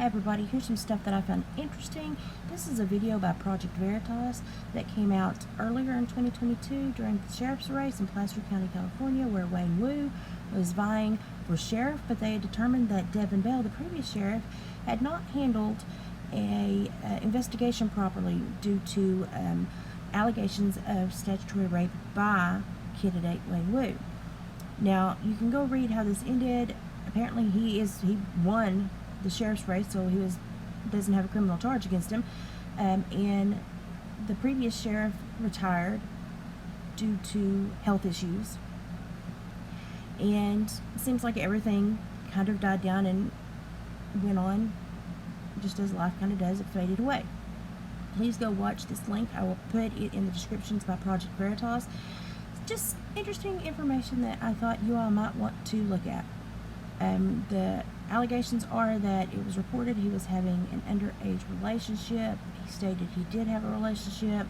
Hey everybody, here's some stuff that I found interesting. This is a video by Project Veritas that came out earlier in 2022 during the sheriff's race in Placer County, California, where Wayne Wu was vying for sheriff, but they had determined that Devin Bell, the previous sheriff, had not handled a investigation properly due to allegations of statutory rape by candidate Wayne Wu. Now, you can go read how this ended. Apparently he won the sheriff's race, so he doesn't have a criminal charge against him, and the previous sheriff retired due to health issues, and it seems like everything kind of died down and went on just as life kind of does. It faded away. Please go watch this link. I will put it in the descriptions by Project Veritas. Just interesting information that I thought you all might want to look at. The allegations are that it was reported he was having an underage relationship. He stated he did have a relationship.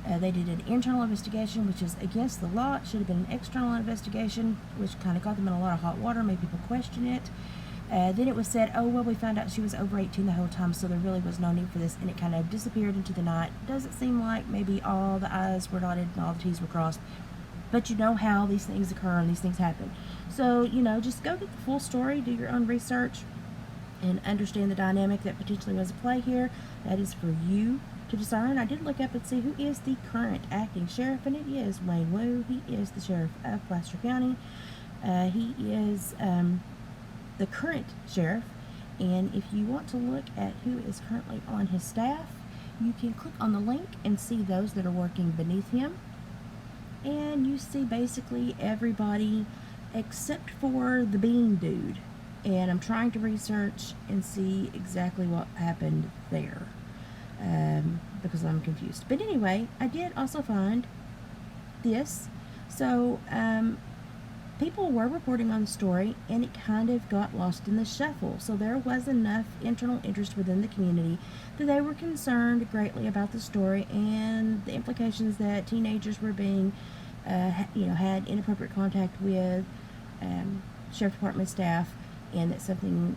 They did an internal investigation, which is against the law. It should have been an external investigation, which kind of got them in a lot of hot water, made people question it. Then it was said, oh, well, we found out she was over 18 the whole time, so there really was no need for this, and it kind of disappeared into the night. Does it seem like maybe all the I's were dotted and all the T's were crossed? But you know how these things occur and these things happen. So, just go get the full story, do your own research, and understand the dynamic that potentially was at play here. That is for you to discern. I did look up and see who is the current acting sheriff, and it is Wayne Wu. He is the sheriff of Placer County. He is the current sheriff, and if you want to look at who is currently on his staff, you can click on the link and see those that are working beneath him. And you see basically everybody except for the bean dude. And I'm trying to research and see exactly what happened there, because I'm confused. But anyway, I did also find this. So people were reporting on the story, and it kind of got lost in the shuffle. So there was enough internal interest within the community that they were concerned greatly about the story and the implications that teenagers were being, had inappropriate contact with sheriff department staff, and that something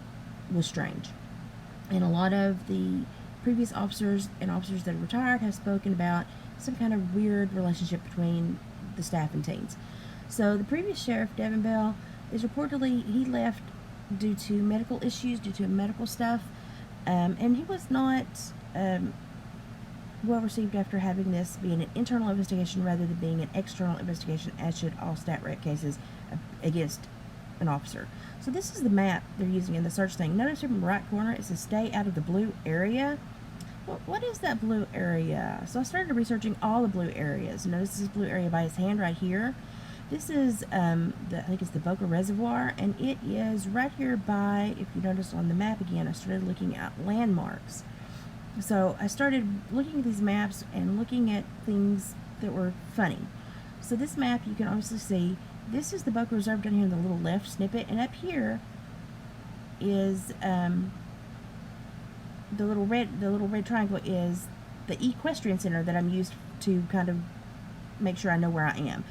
was strange. And a lot of the previous officers and officers that are retired have spoken about some kind of weird relationship between the staff and teens. So the previous sheriff, Devin Bell, is reportedly he left due to medical issues, due to medical stuff, and he was not well received after having this being an internal investigation rather than being an external investigation, as should all stat rep cases against an officer. So this is the map they're using in the search thing. Notice in the right corner it says stay out of the blue area. Well, what is that blue area? So I started researching all the blue areas. Notice this blue area by his hand right here. This is, I think it's the Boca Reservoir, and it is right here by, if you notice on the map again, I started looking at landmarks. So I started looking at these maps and looking at things that were funny. So this map, you can obviously see, this is the Boca Reserve down here in the little left snippet, and up here is the little red triangle is the equestrian center that I'm used to kind of make sure I know where I am.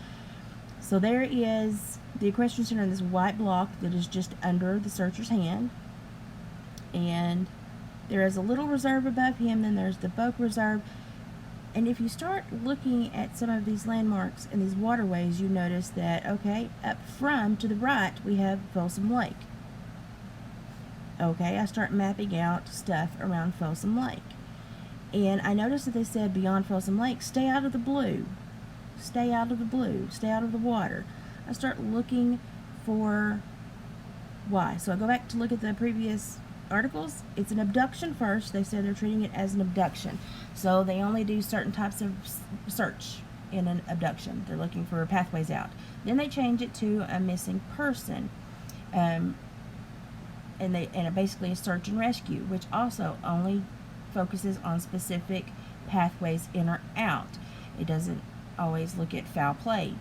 So there is the equestrian center in this white block that is just under the searcher's hand, and there is a little reserve above him. Then there's the Boca Reserve, and if you start looking at some of these landmarks and these waterways, you notice that, okay, up from to the right we have Folsom Lake. Okay, I start mapping out stuff around Folsom Lake, and I noticed that they said beyond Folsom Lake, stay out of the blue. Stay out of the blue, stay out of the water. I start looking for why. So I go back to look at the previous articles. It's an abduction first. They said they're treating it as an abduction. So they only do certain types of search in an abduction. They're looking for pathways out. Then they change it to a missing person. And basically a search and rescue, which also only focuses on specific pathways in or out. It doesn't always look at foul play.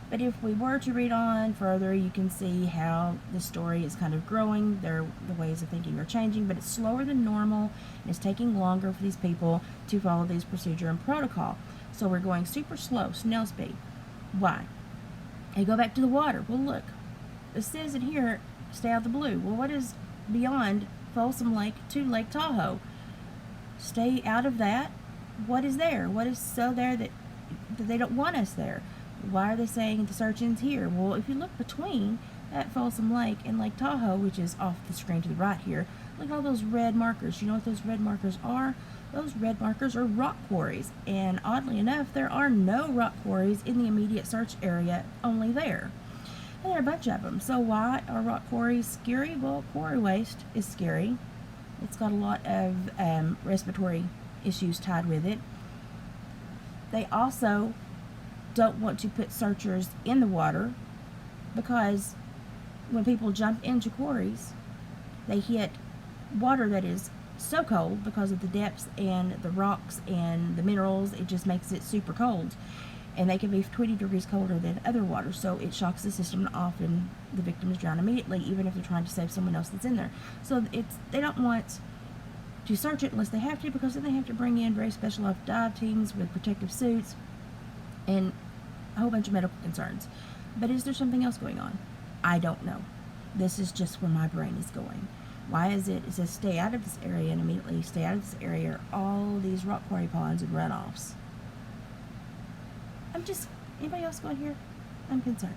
But if we were to read on further, you can see how the story is kind of growing. The ways of thinking are changing, but it's slower than normal, and it's taking longer for these people to follow these procedure and protocol. So we're going super slow, snail speed. Why? I go back to the water. Well, look, it says it here, stay out of the blue. Well, what is beyond Folsom Lake to Lake Tahoe. Stay out of that. What is there? What is so there that they don't want us there? Why are they saying the search ends here? Well, if you look between that Folsom Lake and Lake Tahoe, which is off the screen to the right here, look at all those red markers. You know what those red markers are? Those red markers are rock quarries. And oddly enough, there are no rock quarries in the immediate search area, only there. And there are a bunch of them. So why are rock quarries scary? Well, quarry waste is scary. It's got a lot of respiratory issues tied with it. They also don't want to put searchers in the water because when people jump into quarries, they hit water that is so cold because of the depths and the rocks and the minerals. It just makes it super cold. And they can be 20 degrees colder than other water, so it shocks the system, and often the victims drown immediately, even if they're trying to save someone else that's in there. So they don't want to search it unless they have to, because then they have to bring in very specialized dive teams with protective suits and a whole bunch of medical concerns. But is there something else going on? I don't know. This is just where my brain is going. Why is it says stay out of this area, and immediately stay out of this area are all these rock quarry ponds and runoffs? Anybody else going here? I'm concerned.